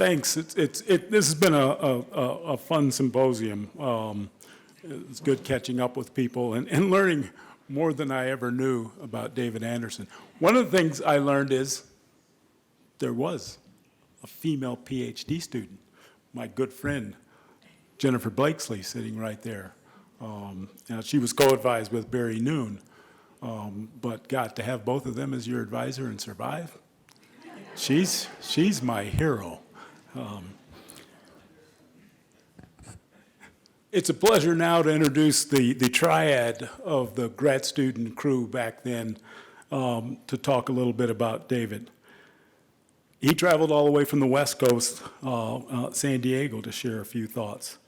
Thanks. This has been a fun symposium. It's good catching up with people and learning more than I ever knew about David Anderson. One of the things I learned is there was a female PhD student, my good friend, Jennifer Blakesley, sitting right there. Now she was co-advised with Barry Noon, but God, to have both of them as your advisor and survive, she's my hero. It's a pleasure now to introduce the triad of the grad student crew back then to talk a little bit about David. He traveled all the way from the West Coast, San Diego, to share a few thoughts.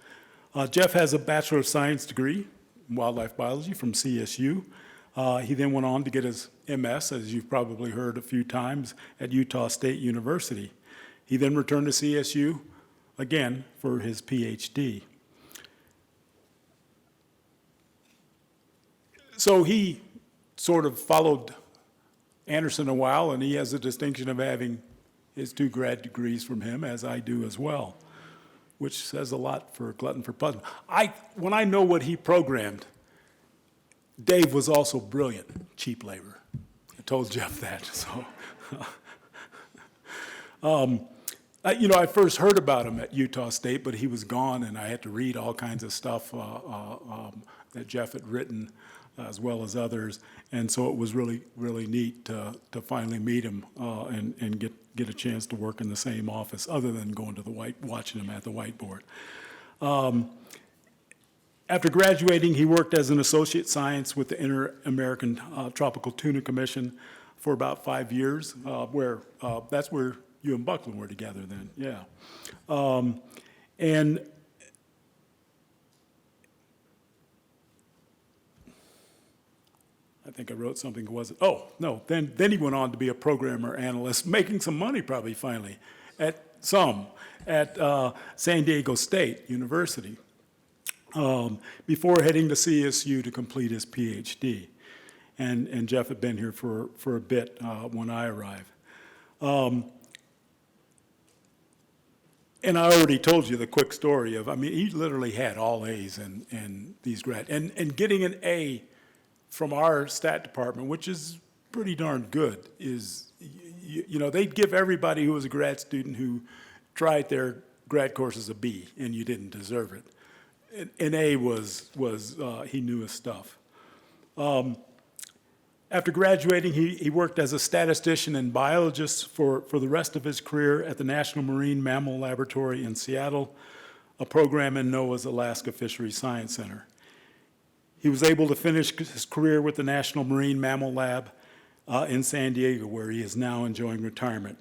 Jeff has a Bachelor of Science degree in wildlife biology from CSU. He then went on to get his MS, as you've probably heard a few times, at Utah State University. He then returned to CSU again for his PhD. So he sort of followed Anderson a while, and he has the distinction of having his 2 grad degrees from him, as I do as well, which says a lot for Glutton for Punishment. When I know what he programmed, Dave was also brilliant, cheap labor. I told Jeff that. So, I first heard about him at Utah State, but he was gone, and I had to read all kinds of stuff that Jeff had written, as well as others, and so it was really, really neat to finally meet him and get a chance to work in the same office, other than going to watching him at the whiteboard. After graduating, he worked as an associate science with the Inter-American Tropical Tuna Commission for about 5 years, that's where you and Buckland were together then, yeah. And I think I wrote something, was it? Oh, no, then he went on to be a programmer analyst, making some money probably finally, at San Diego State University, before heading to CSU to complete his PhD. And Jeff had been here for a bit when I arrived. And I already told you the quick story of, he literally had all A's in these grad, and getting an A from our stat department, which is pretty darn good, is, they'd give everybody who was a grad student who tried their grad courses a B, and you didn't deserve it. An A was he knew his stuff. After graduating, he worked as a statistician and biologist for the rest of his career at the National Marine Mammal Laboratory in Seattle, a program in NOAA's Alaska Fisheries Science Center. He was able to finish his career with the National Marine Mammal Lab in San Diego, where he is now enjoying retirement.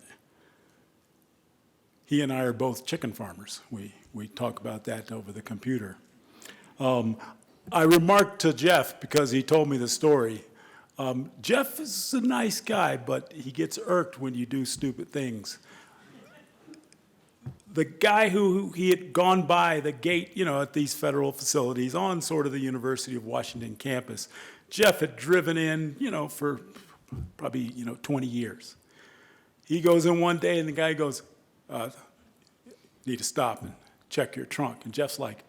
He and I are both chicken farmers. We talk about that over the computer. I remarked to Jeff, because he told me the story, Jeff is a nice guy, but he gets irked when you do stupid things. The guy who he had gone by the gate, at these federal facilities on sort of the University of Washington campus, Jeff had driven in, for probably, 20 years. He goes in one day and the guy goes, need to stop and check your trunk. And Jeff's like,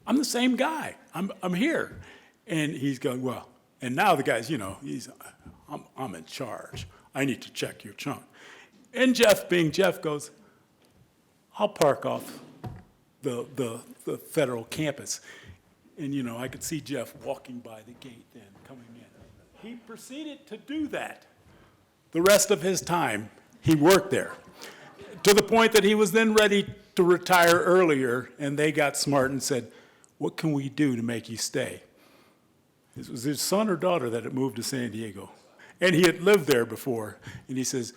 I'm the same guy. I'm here. And he's going, well, and now the guy's, I'm in charge. I need to check your trunk. And Jeff, being Jeff, goes, I'll park off the federal campus. And, I could see Jeff walking by the gate then, coming in. He proceeded to do that. The rest of his time, he worked there, to the point that he was then ready to retire earlier, and they got smart and said, what can we do to make you stay? It was his son or daughter that had moved to San Diego. And he had lived there before. And he says,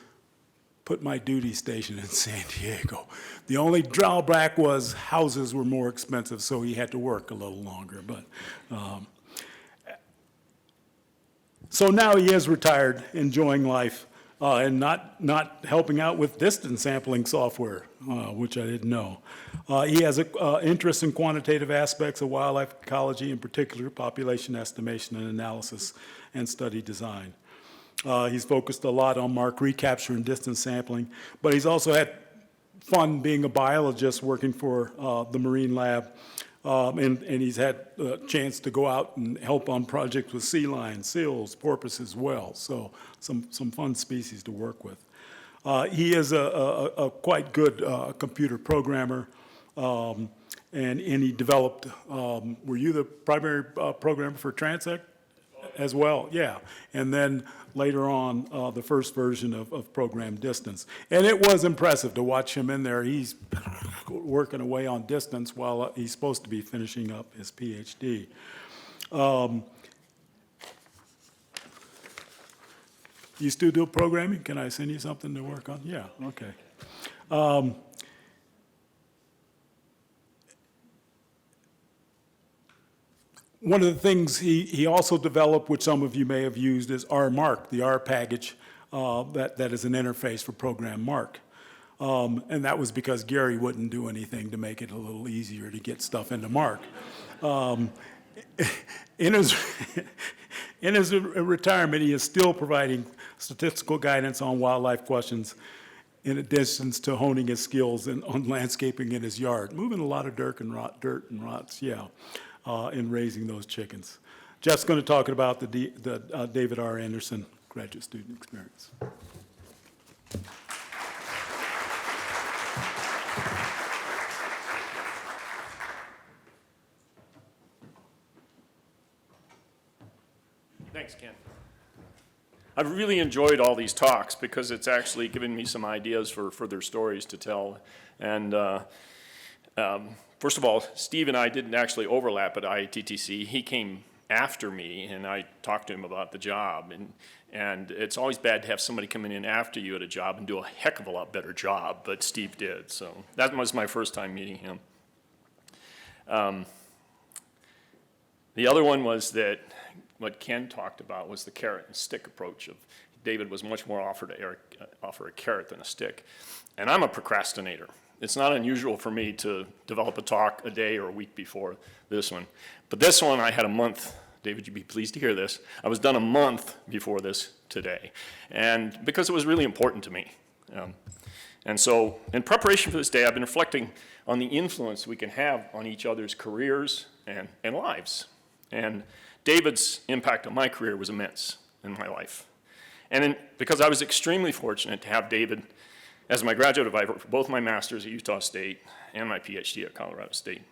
put my duty station in San Diego. The only drawback was houses were more expensive, so he had to work a little longer. But so now he is retired, enjoying life, and not helping out with distance sampling software, which I didn't know. He has an interest in quantitative aspects of wildlife ecology, in particular population estimation and analysis and study design. He's focused a lot on mark recapture and distance sampling, but he's also had fun being a biologist working for the Marine Lab. And he's had a chance to go out and help on projects with sea lions, seals, porpoise as well. So some fun species to work with. He is a quite good computer programmer, and he developed, were you the primary programmer for Transect as well? Yeah. And then later on, the first version of Program Distance. And it was impressive to watch him in there. He's working away on distance while he's supposed to be finishing up his PhD. You still do programming? Can I send you something to work on? Yeah, okay. One of the things he also developed, which some of you may have used, is RMark, the R package that is an interface for Program Mark. And that was because Gary wouldn't do anything to make it a little easier to get stuff into Mark. In his retirement, he is still providing statistical guidance on wildlife questions in addition to honing his skills on landscaping in his yard, moving a lot of dirt and rots, in raising those chickens. Jeff's going to talk about the David R. Anderson graduate student experience. Thanks, Ken. I've really enjoyed all these talks because it's actually given me some ideas for further stories to tell. And first of all, Steve and I didn't actually overlap at IATTC. He came after me, and I talked to him about the job. And it's always bad to have somebody coming in after you at a job and do a heck of a lot better job, but Steve did. So that was my first time meeting him. The other one was that what Ken talked about was the carrot and stick approach. Of David was much more offer a carrot than a stick. And I'm a procrastinator. It's not unusual for me to develop a talk a day or a week before this one. But this one, I had a month. David, you'd be pleased to hear this. I was done a month before this today. And because it was really important to me. And so in preparation for this day, I've been reflecting on the influence we can have on each other's careers and lives. And David's impact on my career was immense in my life. And because I was extremely fortunate to have David as my graduate advisor for both my master's at Utah State and my PhD at Colorado State.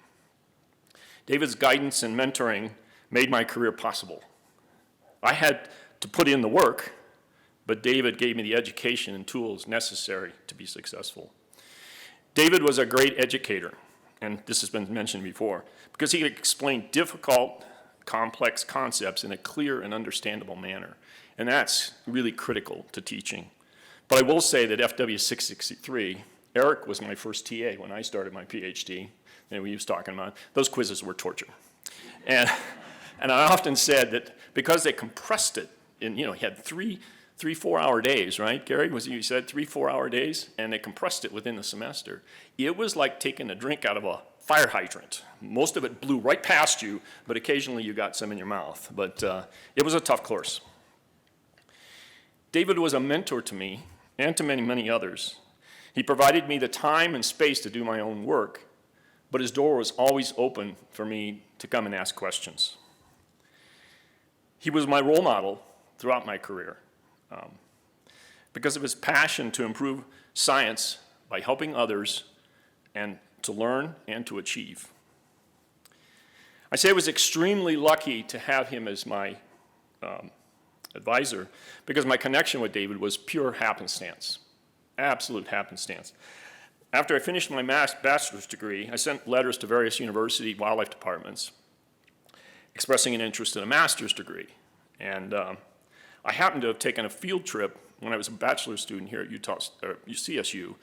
David's guidance and mentoring made my career possible. I had to put in the work, but David gave me the education and tools necessary to be successful. David was a great educator, and this has been mentioned before, because he could explain difficult, complex concepts in a clear and understandable manner. And that's really critical to teaching. But I will say that FW 663, Eric was my first TA when I started my PhD, and we was talking about, those quizzes were torture. And I often said that because they compressed it, and he had three 4-hour days, right, Gary? You said 3 4-hour days, and they compressed it within the semester. It was like taking a drink out of a fire hydrant. Most of it blew right past you, but occasionally you got some in your mouth. But it was a tough course. David was a mentor to me and to many, many others. He provided me the time and space to do my own work, but his door was always open for me to come and ask questions. He was my role model throughout my career because of his passion to improve science by helping others and to learn and to achieve. I say I was extremely lucky to have him as my advisor because my connection with David was pure happenstance, absolute happenstance. After I finished my bachelor's degree, I sent letters to various university wildlife departments expressing an interest in a master's degree. And I happened to have taken a field trip when I was a bachelor's student here at CSU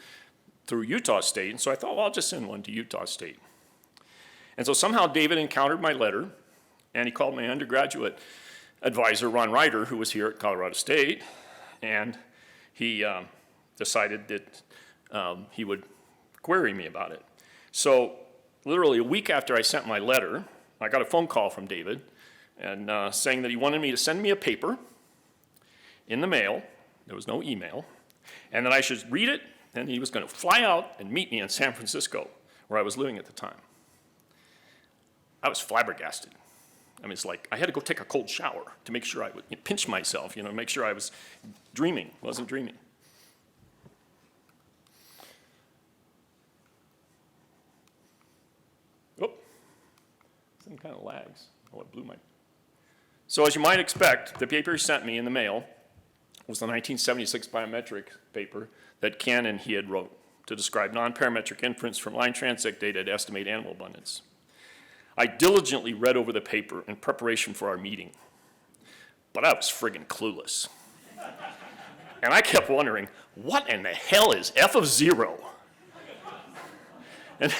through Utah State, and so I thought, well, I'll just send one to Utah State. And so somehow David encountered my letter, and he called my undergraduate advisor, Ron Ryder, who was here at Colorado State, and he decided that he would query me about it. So literally a week after I sent my letter, I got a phone call from David and saying that he wanted me to send me a paper in the mail, there was no email, and that I should read it and he was going to fly out and meet me in San Francisco, where I was living at the time. I was flabbergasted. I mean, it's like I had to go take a cold shower to make sure I would pinch myself, make sure I was wasn't dreaming. Oh, some kind of lags. Oh, it blew my. So as you might expect, the paper he sent me in the mail was the 1976 biometric paper that Ken and he had wrote to describe non-parametric inference from line transect data to estimate animal abundance. I diligently read over the paper in preparation for our meeting, but I was friggin' clueless. And I kept wondering, what in the hell is f of 0? And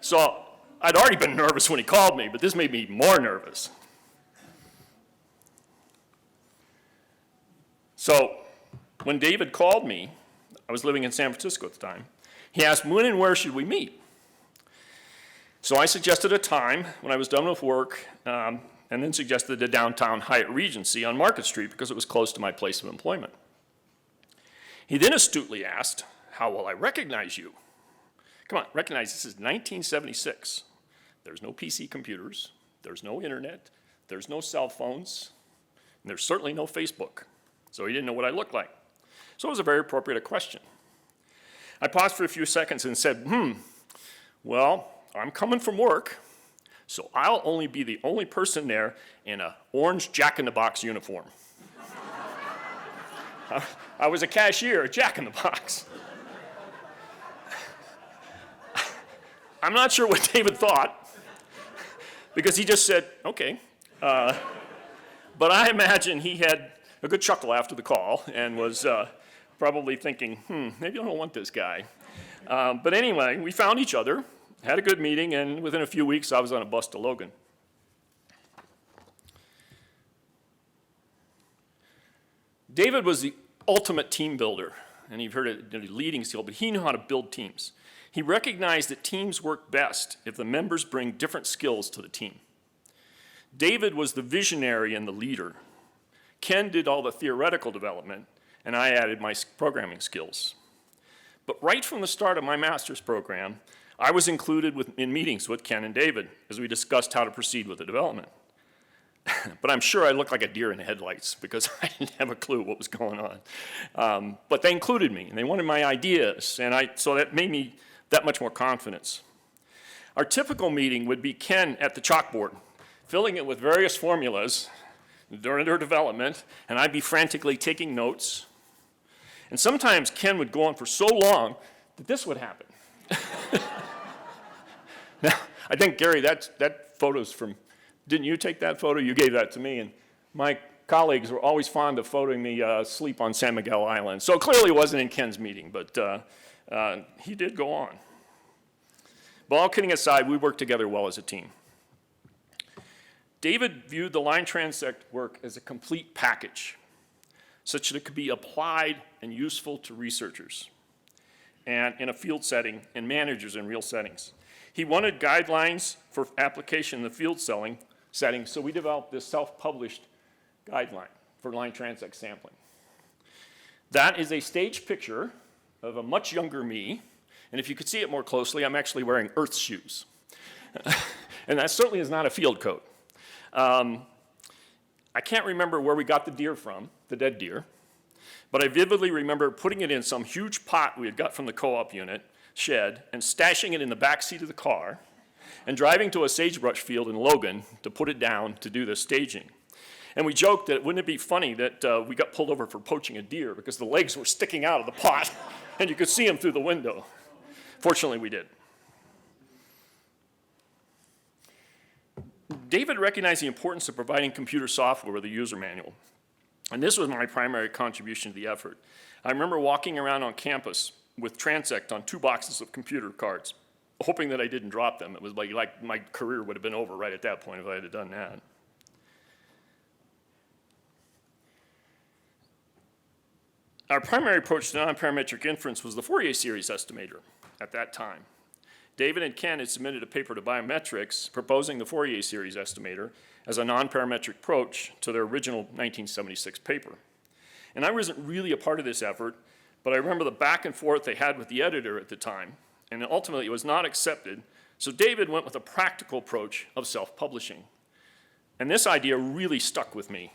so I'd already been nervous when he called me, but this made me more nervous. So when David called me, I was living in San Francisco at the time, he asked when and where should we meet? So I suggested a time when I was done with work, and then suggested the downtown Hyatt Regency on Market Street because it was close to my place of employment. He then astutely asked, how will I recognize you? Come on, recognize this is 1976. There's no PC computers, there's no internet, there's no cell phones, and there's certainly no Facebook. So he didn't know what I looked like. So it was a very appropriate question. I paused for a few seconds and said, well, I'm coming from work, so I'll only be the only person there in an orange Jack-in-the-Box uniform. I was a cashier at Jack-in-the-Box. I'm not sure what David thought, because he just said, okay. But I imagine he had a good chuckle after the call and was probably thinking, maybe I don't want this guy. But anyway, we found each other, had a good meeting, and within a few weeks, I was on a bus to Logan. David was the ultimate team builder, and you've heard it in a leading skill, but he knew how to build teams. He recognized that teams work best if the members bring different skills to the team. David was the visionary and the leader. Ken did all the theoretical development, and I added my programming skills. But right from the start of my master's program, I was included in meetings with Ken and David as we discussed how to proceed with the development. But I'm sure I looked like a deer in the headlights because I didn't have a clue what was going on. But they included me, and they wanted my ideas, and so that made me that much more confidence. Our typical meeting would be Ken at the chalkboard, filling it with various formulas during their development, and I'd be frantically taking notes. And sometimes Ken would go on for so long that this would happen. Now, I think, Gary, that photo's from, didn't you take that photo? You gave that to me, and my colleagues were always fond of photoing me asleep on San Miguel Island. So clearly it wasn't in Ken's meeting, but he did go on. But all kidding aside, we worked together well as a team. David viewed the line transect work as a complete package, such that it could be applied and useful to researchers and in a field setting and managers in real settings. He wanted guidelines for application in the field setting, so we developed this self-published guideline for line transect sampling. That is a stage picture of a much younger me, and if you could see it more closely, I'm actually wearing Earth shoes. And that certainly is not a field coat. I can't remember where we got the deer from, the dead deer, but I vividly remember putting it in some huge pot we had got from the co-op unit shed and stashing it in the back seat of the car and driving to a sagebrush field in Logan to put it down to do the staging. And we joked that wouldn't it be funny that we got pulled over for poaching a deer because the legs were sticking out of the pot and you could see them through the window. Fortunately, we did. David recognized the importance of providing computer software with a user manual, and this was my primary contribution to the effort. I remember walking around on campus with Transect on 2 boxes of computer cards, hoping that I didn't drop them. It was like my career would have been over right at that point if I had done that. Our primary approach to non-parametric inference was the Fourier series estimator at that time. David and Ken had submitted a paper to Biometrics proposing the Fourier series estimator as a non-parametric approach to their original 1976 paper. And I wasn't really a part of this effort but I remember the back and forth they had with the editor at the time, and ultimately it was not accepted. So David went with a practical approach of self-publishing. And this idea really stuck with me.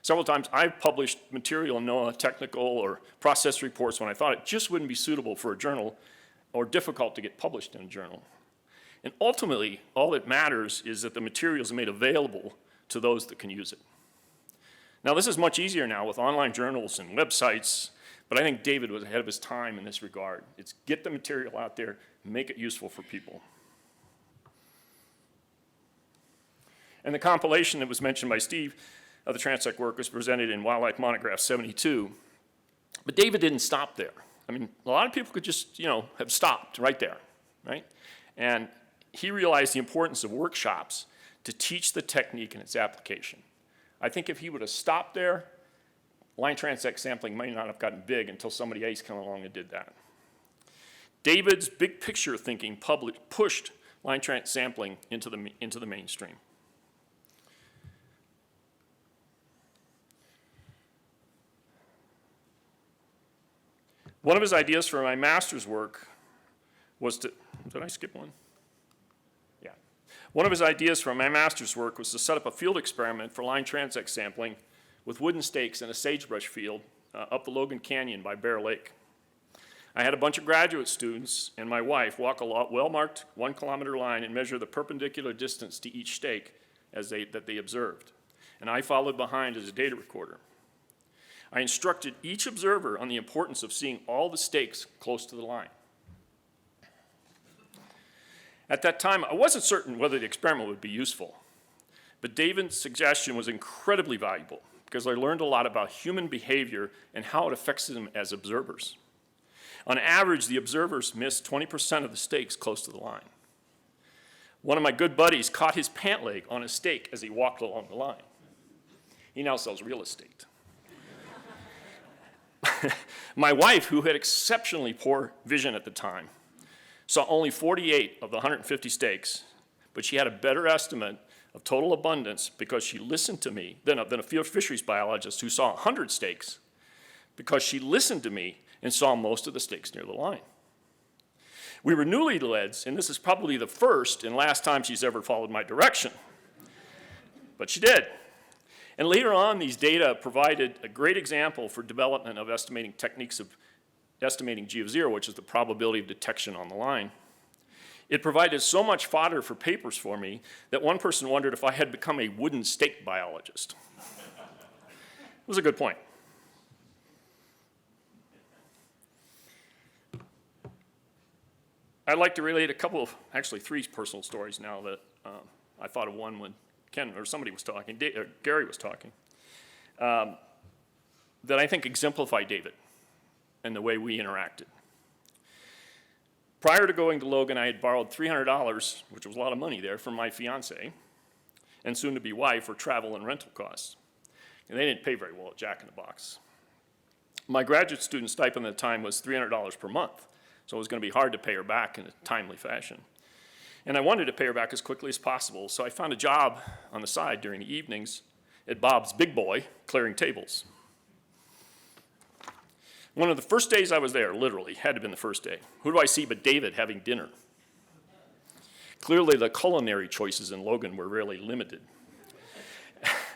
Several times I've published material in NOAA technical or process reports when I thought it just wouldn't be suitable for a journal or difficult to get published in a journal. And ultimately, all that matters is that the material is made available to those that can use it. Now, this is much easier now with online journals and websites, but I think David was ahead of his time in this regard. It's get the material out there, make it useful for people. And the compilation that was mentioned by Steve of the Transect work was presented in Wildlife Monograph 72. But David didn't stop there. I mean, a lot of people could just, have stopped right there, right? And he realized the importance of workshops to teach the technique and its application. I think if he would have stopped there, line transect sampling might not have gotten big until somebody else came along and did that. David's big picture thinking pushed line transect sampling into the mainstream. One of his ideas for my master's work was to, did I skip one? Yeah. One of his ideas for my master's work was to set up a field experiment for line transect sampling with wooden stakes in a sagebrush field up the Logan Canyon by Bear Lake. I had a bunch of graduate students and my wife walk a well-marked 1 kilometer line and measure the perpendicular distance to each stake that they observed. And I followed behind as a data recorder. I instructed each observer on the importance of seeing all the stakes close to the line. At that time, I wasn't certain whether the experiment would be useful, but David's suggestion was incredibly valuable because I learned a lot about human behavior and how it affects them as observers. On average, the observers missed 20% of the stakes close to the line. One of my good buddies caught his pant leg on a stake as he walked along the line. He now sells real estate. My wife, who had exceptionally poor vision at the time, saw only 48 of the 150 stakes, but she had a better estimate of total abundance because she listened to me than a field fisheries biologist who saw 100 stakes because she listened to me and saw most of the stakes near the line. We were newlyweds, and this is probably the first and last time she's ever followed my direction, but she did. And later on, these data provided a great example for development of estimating techniques of estimating G of 0, which is the probability of detection on the line. It provided so much fodder for papers for me that one person wondered if I had become a wooden stake biologist. It was a good point. I'd like to relate a couple of, actually 3 personal stories now that I thought of one when Ken or somebody was talking, Gary was talking, that I think exemplify David and the way we interacted. Prior to going to Logan, I had borrowed $300, which was a lot of money there, from my fiance and soon-to-be wife for travel and rental costs. And they didn't pay very well at Jack in the Box. My graduate student stipend at the time was $300 per month, so it was going to be hard to pay her back in a timely fashion. And I wanted to pay her back as quickly as possible, so I found a job on the side during the evenings at Bob's Big Boy, clearing tables. One of the first days I was there, literally, had to have been the first day. Who do I see but David having dinner? Clearly, the culinary choices in Logan were really limited.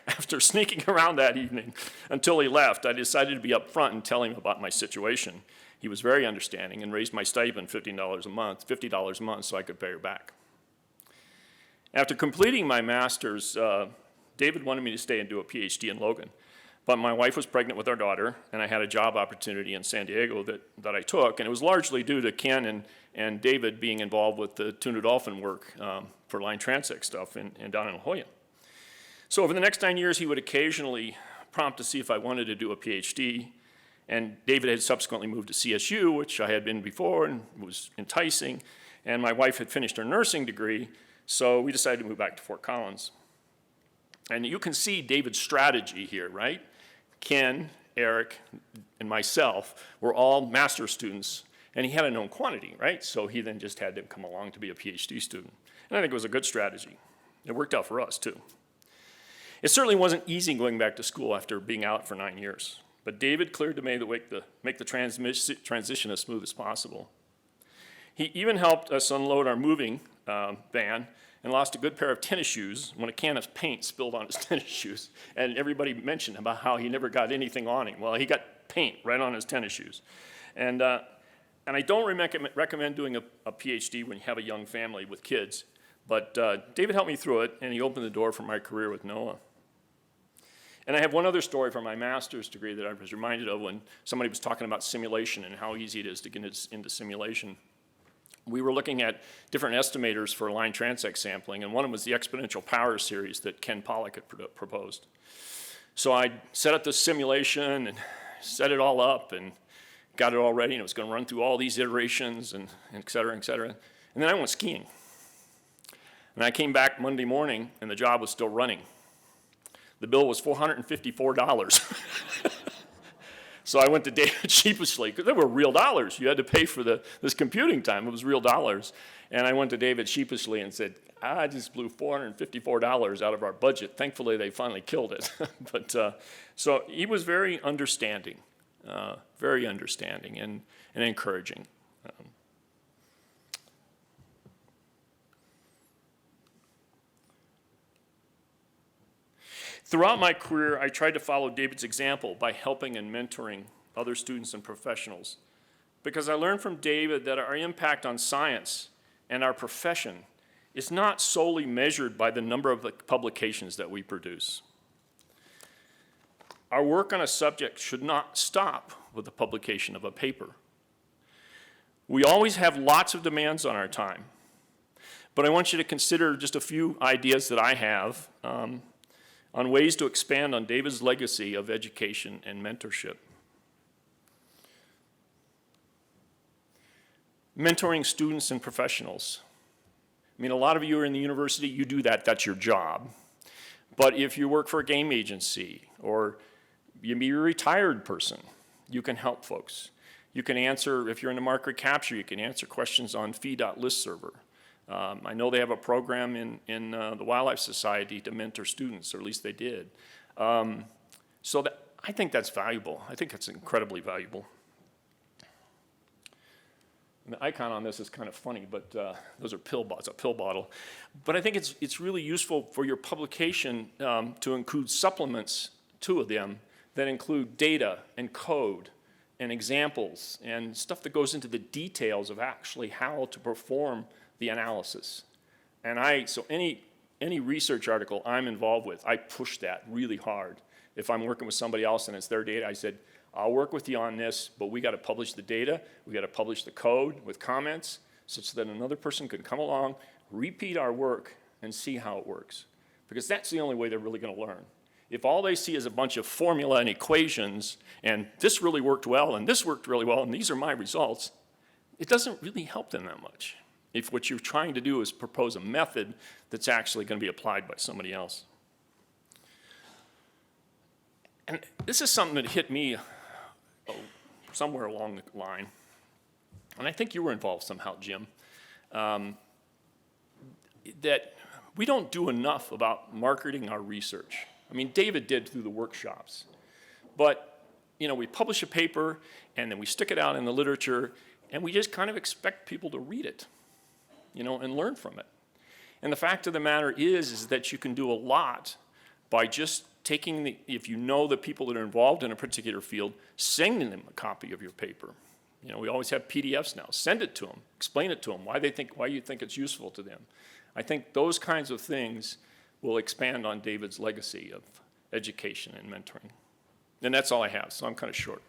After sneaking around that evening until he left, I decided to be up front and tell him about my situation. He was very understanding and raised my stipend $50 a month so I could pay her back. After completing my master's, David wanted me to stay and do a PhD in Logan. But my wife was pregnant with our daughter, and I had a job opportunity in San Diego that I took, and it was largely due to Ken and David being involved with the tuna dolphin work for line transect stuff and down in La Jolla. So over the next 9 years, he would occasionally prompt to see if I wanted to do a PhD, and David had subsequently moved to CSU, which I had been before and was enticing, and my wife had finished her nursing degree, so we decided to move back to Fort Collins. And you can see David's strategy here, right? Ken, Eric, and myself were all master's students, and he had a known quantity, right? So he then just had them come along to be a PhD student. And I think it was a good strategy. It worked out for us, too. It certainly wasn't easy going back to school after being out for 9 years. But David cleared the way to make the transition as smooth as possible. He even helped us unload our moving van and lost a good pair of tennis shoes when a can of paint spilled on his tennis shoes. And everybody mentioned about how he never got anything on him. Well, he got paint right on his tennis shoes. And I don't recommend doing a PhD when you have a young family with kids, but David helped me through it, and he opened the door for my career with NOAA. And I have one other story from my master's degree that I was reminded of when somebody was talking about simulation and how easy it is to get into simulation. We were looking at different estimators for line transect sampling, and one of them was the exponential power series that Ken Pollack had proposed. So I set up this simulation and set it all up and got it all ready, and it was going to run through all these iterations and et cetera, et cetera. And then I went skiing. And I came back Monday morning, and the job was still running. The bill was $454. So I went to David sheepishly, because they were real dollars. You had to pay for this computing time. It was real dollars. And I went to David sheepishly and said, I just blew $454 out of our budget. Thankfully, they finally killed it. But so he was very understanding and encouraging. Throughout my career, I tried to follow David's example by helping and mentoring other students and professionals, because I learned from David that our impact on science and our profession is not solely measured by the number of publications that we produce. Our work on a subject should not stop with the publication of a paper. We always have lots of demands on our time, but I want you to consider just a few ideas that I have on ways to expand on David's legacy of education and mentorship. Mentoring students and professionals. I mean, a lot of you are in the university, you do that, that's your job. But if you work for a game agency or you be a retired person, you can help folks. You can answer, if you're in the market capture, you can answer questions on fee.listserver. I know they have a program in the Wildlife Society to mentor students, or at least they did. So I think that's valuable. I think that's incredibly valuable. And the icon on this is kind of funny, but those are pill bottles, a pill bottle. But I think it's really useful for your publication to include supplements to them that include data and code and examples and stuff that goes into the details of actually how to perform the analysis. And so any research article I'm involved with, I push that really hard. If I'm working with somebody else and it's their data, I said, I'll work with you on this, but we got to publish the data, we got to publish the code with comments, such that another person can come along, repeat our work, and see how it works. Because that's the only way they're really going to learn. If all they see is a bunch of formula and equations, and this really worked well, and this worked really well, and these are my results, it doesn't really help them that much. If what you're trying to do is propose a method that's actually going to be applied by somebody else. And this is something that hit me somewhere along the line, and I think you were involved somehow, Jim, that we don't do enough about marketing our research. I mean, David did through the workshops, but we publish a paper and then we stick it out in the literature and we just kind of expect people to read it, and learn from it. And the fact of the matter is that you can do a lot by just taking if you know the people that are involved in a particular field, sending them a copy of your paper. We always have PDFs now. Send it to them, explain it to them, why you think it's useful to them. I think those kinds of things will expand on David's legacy of education and mentoring. And that's all I have, so I'm kind of short.